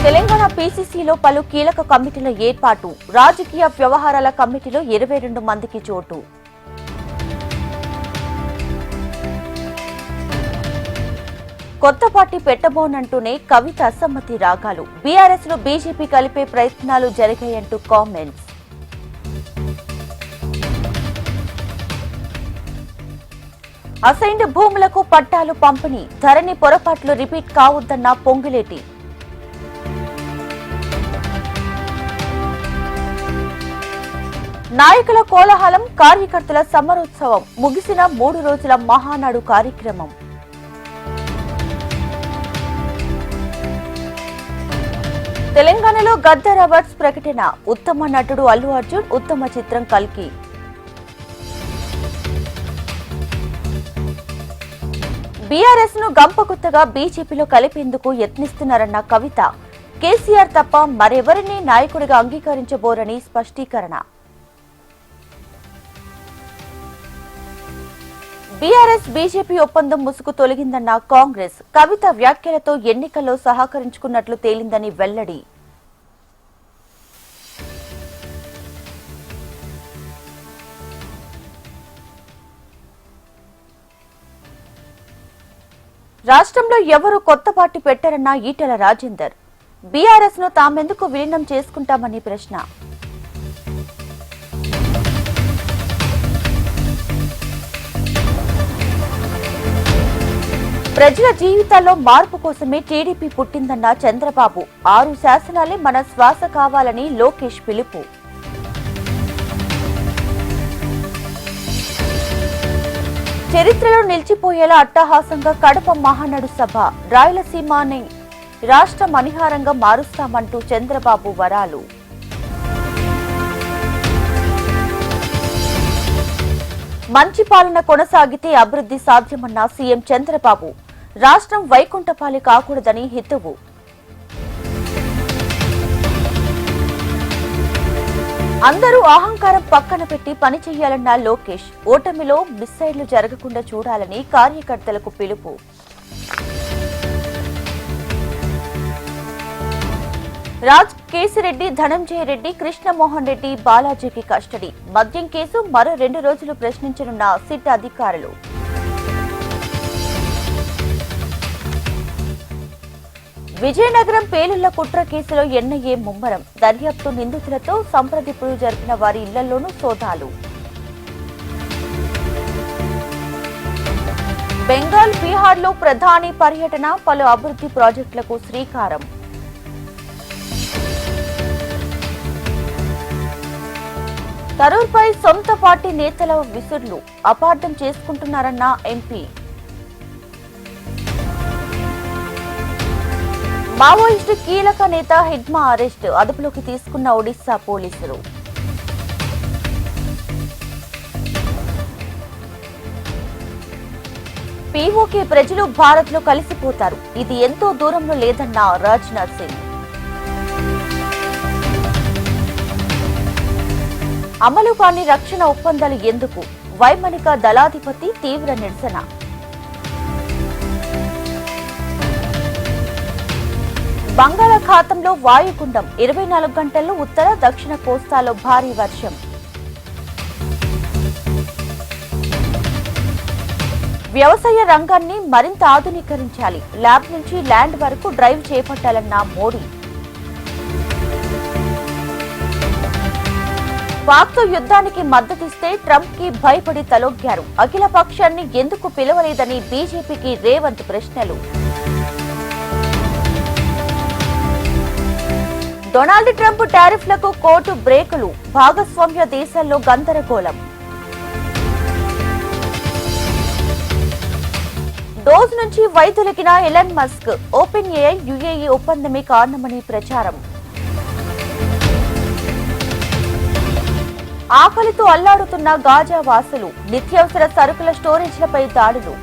తెలంగాణ పీసీసీలో పలు కీలక కమిటీల ఏర్పాటు. రాజకీయ వ్యవహారాల కమిటీలో 22 మందికి చోటు. కొత్త పార్టీ పెట్టబోనంటూనే కవిత అసమ్మతి రాగాలు. బీఆర్ఎస్ ను బీజేపీ కలిపే ప్రయత్నాలు జరిగాయంటూ కామెంట్స్. అసైన్డ్ భూములకు పట్టాలు పంపిణీ. ధరణి పొరపాట్లు రిపీట్ కావద్దన్న పొంగులేటి. నాయకుల కోలాహలం, కార్యకర్తల సమరోత్సవం. ముగిసిన 3 రోజుల మహానాడు కార్యక్రమం. తెలంగాణలో గద్దర్ అవార్డ్స్ ప్రకటన. ఉత్తమ నటుడు అల్లు అర్జున్, ఉత్తమ చిత్రం కల్కి. బీఆర్ఎస్ ను గంపగుత్తగా బీజేపీలో కలిపేందుకు యత్నిస్తున్నారన్న కవిత. కేసీఆర్ తప్ప మరెవరిని నాయకుడిగా అంగీకరించబోరని స్పష్టీకరణ. బీఆర్ఎస్ బీజేపీ ఒప్పందం ముసుగు తొలగిందన్న కాంగ్రెస్. కవిత వ్యాఖ్యలతో ఎన్నికల్లో సహకరించుకున్నట్లు తేలిందని వెల్లడి. రాష్ట్రంలో ఎవరు కొత్త పార్టీ పెట్టారన్న ఈటెల రాజేందర్. బీఆర్ఎస్ ను తామెందుకు విలీనం చేసుకుంటామని ప్రశ్న. ప్రజల జీవితాల్లో మార్పు కోసమే టీడీపీ పుట్టిందన్న చంద్రబాబు. 6 శాసనాలే మన శ్వాస కావాలని లోకేష్ పిలుపు. చరిత్రలో నిలిచిపోయేలా అట్టహాసంగా కడప మహానాడు సభ. రాయలసీమని రాష్ట్ర మణిహారంగా మారుస్తామంటూ చంద్రబాబు వరాలు. మంచి పాలన కొనసాగితే అభివృద్ధి సాధ్యమన్న సీఎం చంద్రబాబు. రాష్ట్రం వైకుంఠపాలి కాకూడదని హితవు. అందరూ అహంకారం పక్కన పెట్టి పని చేయాలన్న లోకేష్. ఓటమిలో మిస్సైళ్లు జరగకుండా చూడాలని కార్యకర్తలకు పిలుపు. రాజ్ కేసిరెడ్డి, ధనంజయ రెడ్డి, కృష్ణమోహన్ రెడ్డి, బాలాజీకి కస్టడీ. మద్యం కేసు మరో 2 రోజులు ప్రశ్నించనున్న సిట్ అధికారులు. విజయనగరం పేలుళ్ల కుట్ర కేసులో ఎన్ఐఏ ముమ్మరం. దర్యాప్తు, నిందితులతో సంప్రదింపులు జరిపిన వారి ఇళ్లలోనూ సోదాలు. బెంగాల్, బీహార్లో ప్రధాని పర్యటన. పలు అభివృద్ధి ప్రాజెక్టులకు శ్రీకారం. తరూర్పై సొంత పార్టీ నేతల విసుర్లు. అపార్థం చేసుకుంటున్నారన్న ఎంపీ. మావోయిస్టు కీలక నేత హిడ్మా అరెస్ట్. అదుపులోకి తీసుకున్న ఒడిశా పోలీసులు. పీఓకే ప్రజలు భారత్ లో కలిసిపోతారు. ఇది ఎంతో దూరంలో లేదన్న రాజ్నాథ్ సింగ్. అమలు కాని రక్షణ ఒప్పందాలు ఎందుకు? వైమానిక దళాధిపతి తీవ్ర నిరసన. బంగాళాఖాతంలో వాయుగుండం. 24 గంటల్లో ఉత్తర, దక్షిణ కోస్తాలో భారీ వర్షం. వ్యవసాయ రంగాన్ని మరింత ఆధునీకరించాలి. ల్యాబ్ నుంచి ల్యాండ్ వరకు డ్రైవ్ చేపట్టాలన్న మోడీ. పాక్తో యుద్ధానికి మద్దతిస్తే ట్రంప్ కి భయపడి తలొగ్గారు. అఖిల పక్షాన్ని ఎందుకు పిలవలేదని బీజేపీకి రేవంత్ ప్రశ్నలు. డొనాల్డ్ ట్రంప్ టారిఫ్లకు కోర్టు బ్రేకులు. భాగస్వామ్య దేశాల్లో గందరగోళం. డోజ్ నుంచి వైదొలిగిన Elon Musk. Open AI UAE ఒప్పందమే కారణమని ప్రచారం. ఆకలితో అల్లాడుతున్న గాజా వాసులు. నిత్యావసర సరుకుల స్టోరేజ్లపై దాడులు.